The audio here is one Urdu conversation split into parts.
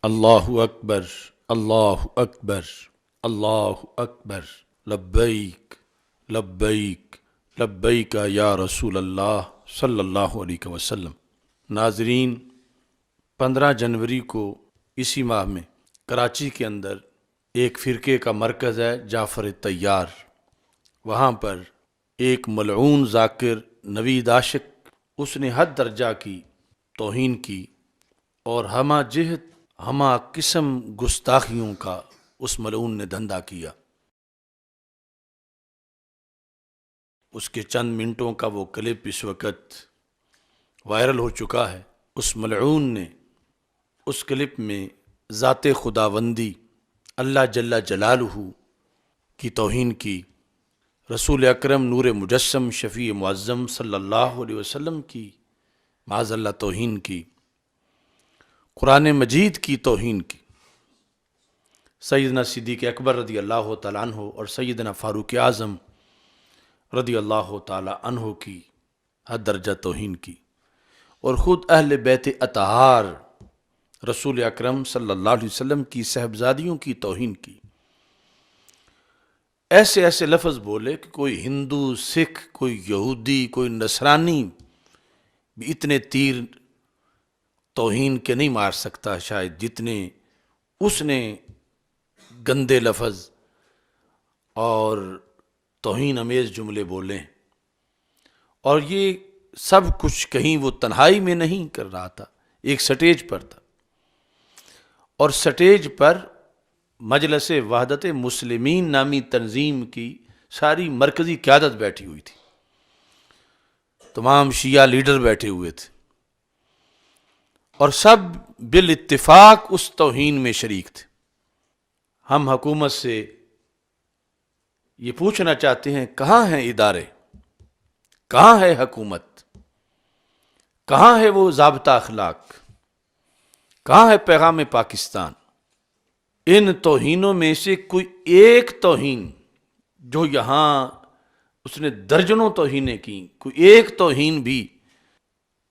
اللہ اکبر اللہ اکبر اللہ اکبر لبیک لبیک لبیک یا رسول اللہ صلی اللہ علیہ وسلم۔ ناظرین، 15 جنوری کو اسی ماہ میں کراچی کے اندر ایک فرقے کا مرکز ہے جعفر طیار، وہاں پر ایک ملعون ذاکر نوید عاشق، اس نے حد درجہ کی توہین کی اور ہمہ جہت ہمہ قسم گستاخیوں کا اس ملعون نے دھندا کیا۔ اس کے چند منٹوں کا وہ کلپ اس وقت وائرل ہو چکا ہے۔ اس ملعون نے اس کلپ میں ذات خداوندی اللہ جل جلالہ کی توہین کی، رسول اکرم نور مجسم شفیع معظم صلی اللہ علیہ وسلم کی معاذ اللہ توہین کی، قرآن مجید کی توہین کی، سیدنا صدیق اکبر رضی اللہ تعالیٰ عنہ اور سیدنا فاروق اعظم رضی اللہ تعالیٰ عنہ کی حد درجہ توہین کی، اور خود اہل بیت اطہار رسول اکرم صلی اللہ علیہ وسلم کی صحبزادیوں کی توہین کی۔ ایسے ایسے لفظ بولے کہ کوئی ہندو، سکھ، کوئی یہودی، کوئی نصرانی بھی اتنے تیر توہین کے نہیں مار سکتا شاید جتنے اس نے گندے لفظ اور توہین امیز جملے بولے۔ اور یہ سب کچھ کہیں وہ تنہائی میں نہیں کر رہا تھا، ایک سٹیج پر تھا، اور سٹیج پر مجلس وحدت مسلمین نامی تنظیم کی ساری مرکزی قیادت بیٹھی ہوئی تھی، تمام شیعہ لیڈر بیٹھے ہوئے تھے، اور سب بالاتفاق اس توہین میں شریک تھے۔ ہم حکومت سے یہ پوچھنا چاہتے ہیں، کہاں ہیں ادارے، کہاں ہے حکومت، کہاں ہے وہ ضابطہ اخلاق، کہاں ہے پیغام پاکستان؟ ان توہینوں میں سے کوئی ایک توہین جو یہاں اس نے درجنوں توہینیں کی، کوئی ایک توہین بھی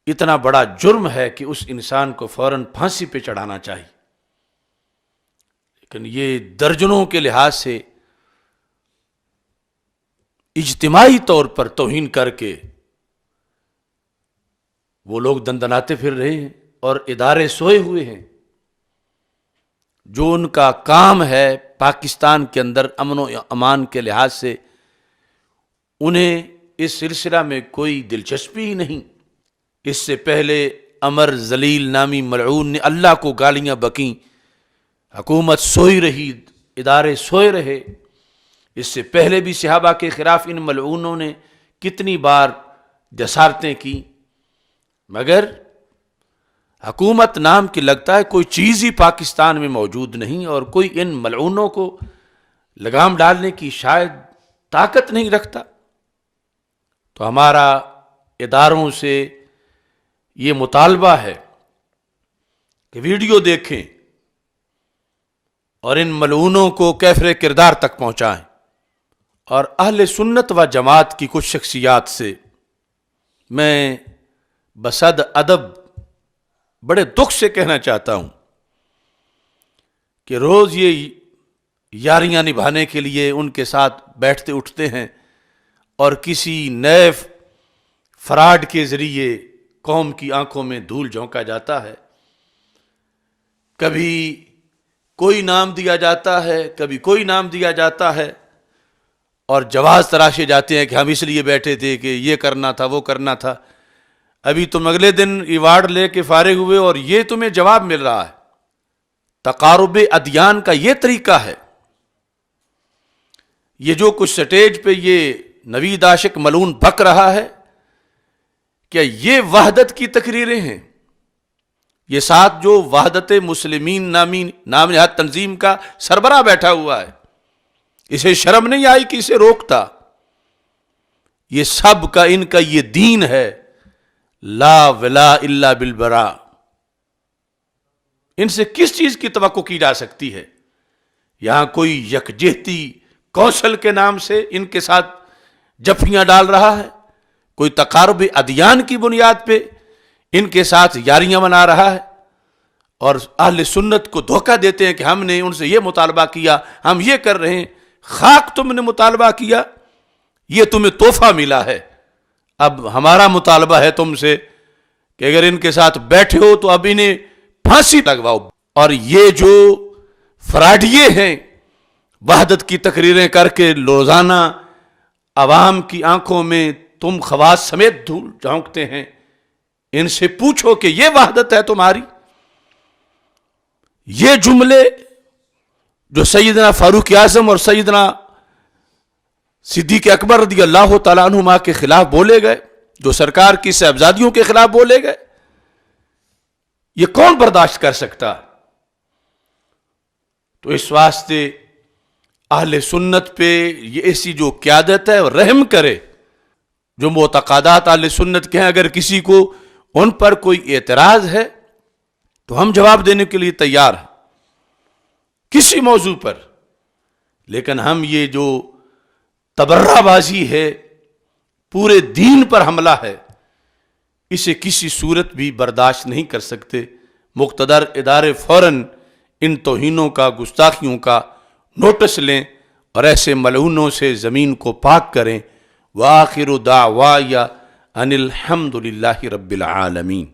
اتنا بڑا جرم ہے کہ اس انسان کو فوراً پھانسی پہ چڑھانا چاہیے، لیکن یہ درجنوں کے لحاظ سے اجتماعی طور پر توہین کر کے وہ لوگ دندناتے پھر رہے ہیں، اور ادارے سوئے ہوئے ہیں جو ان کا کام ہے پاکستان کے اندر امن و امان کے لحاظ سے۔ انہیں اس سلسلہ میں کوئی دلچسپی ہی نہیں۔ اس سے پہلے امر ذلیل نامی ملعون نے اللہ کو گالیاں بکیں، حکومت سوئی رہی، ادارے سوئے رہے۔ اس سے پہلے بھی صحابہ کے خلاف ان ملعونوں نے کتنی بار جسارتیں کی، مگر حکومت نام کی لگتا ہے کوئی چیز ہی پاکستان میں موجود نہیں، اور کوئی ان ملعونوں کو لگام ڈالنے کی شاید طاقت نہیں رکھتا۔ تو ہمارا اداروں سے یہ مطالبہ ہے کہ ویڈیو دیکھیں اور ان ملعونوں کو کیفر کردار تک پہنچائیں، اور اہل سنت و جماعت کی کچھ شخصیات سے میں بصد ادب بڑے دکھ سے کہنا چاہتا ہوں کہ روز یہ یاریاں نبھانے کے لیے ان کے ساتھ بیٹھتے اٹھتے ہیں، اور کسی نئے فراڈ کے ذریعے قوم کی آنکھوں میں دھول جھونکا جاتا ہے۔ کبھی کوئی نام دیا جاتا ہے، کبھی کوئی نام دیا جاتا ہے، اور جواز تراشے جاتے ہیں کہ ہم اس لیے بیٹھے تھے کہ یہ کرنا تھا، وہ کرنا تھا۔ ابھی تم اگلے دن ایوارڈ لے کے فارغ ہوئے اور یہ تمہیں جواب مل رہا ہے۔ تقارب ادیان کا یہ طریقہ ہے؟ یہ جو کچھ سٹیج پہ یہ نوید عاشق ملعون بک رہا ہے، کیا یہ وحدت کی تقریریں ہیں؟ یہ ساتھ جو وحدت مسلمین نامی نام نہاد تنظیم کا سربراہ بیٹھا ہوا ہے، اسے شرم نہیں آئی کہ اسے روکتا؟ یہ سب کا ان کا یہ دین ہے، لا ولا الا بالبراء۔ ان سے کس چیز کی توقع کی جا سکتی ہے؟ یہاں کوئی یکجہتی کونسل کے نام سے ان کے ساتھ جفیاں ڈال رہا ہے، کوئی تقارب ادیان کی بنیاد پہ ان کے ساتھ یاریاں منا رہا ہے، اور اہل سنت کو دھوکہ دیتے ہیں کہ ہم نے ان سے یہ مطالبہ کیا، ہم یہ کر رہے ہیں۔ خاک تم نے مطالبہ کیا، یہ تمہیں تحفہ ملا ہے، اب ہمارا مطالبہ ہے تم سے کہ اگر ان کے ساتھ بیٹھے ہو تو اب انہیں پھانسی لگواؤ۔ اور یہ جو فراڈیے ہیں، وحدت کی تقریریں کر کے روزانہ عوام کی آنکھوں میں تم خواص سمیت دھول جھونکتے ہیں، ان سے پوچھو کہ یہ وحدت ہے تمہاری؟ یہ جملے جو سیدنا فاروق اعظم اور سیدنا صدیق اکبر رضی اللہ تعالیٰ عنہما کے خلاف بولے گئے، جو سرکار کی صاحبزادیوں کے خلاف بولے گئے، یہ کون برداشت کر سکتا؟ تو اس واسطے اہل سنت پہ یہ ایسی جو قیادت ہے رحم کرے، جو معتقدات اہل سنت کے ہیں، اگر کسی کو ان پر کوئی اعتراض ہے تو ہم جواب دینے کے لیے تیار ہیں کسی موضوع پر، لیکن ہم یہ جو تبرہ بازی ہے، پورے دین پر حملہ ہے، اسے کسی صورت بھی برداشت نہیں کر سکتے۔ مقتدر ادارے فوراً ان توہینوں کا، گستاخیوں کا نوٹس لیں اور ایسے ملعونوں سے زمین کو پاک کریں۔ وآخر دعوایا ان الحمد للہ رب العالمین۔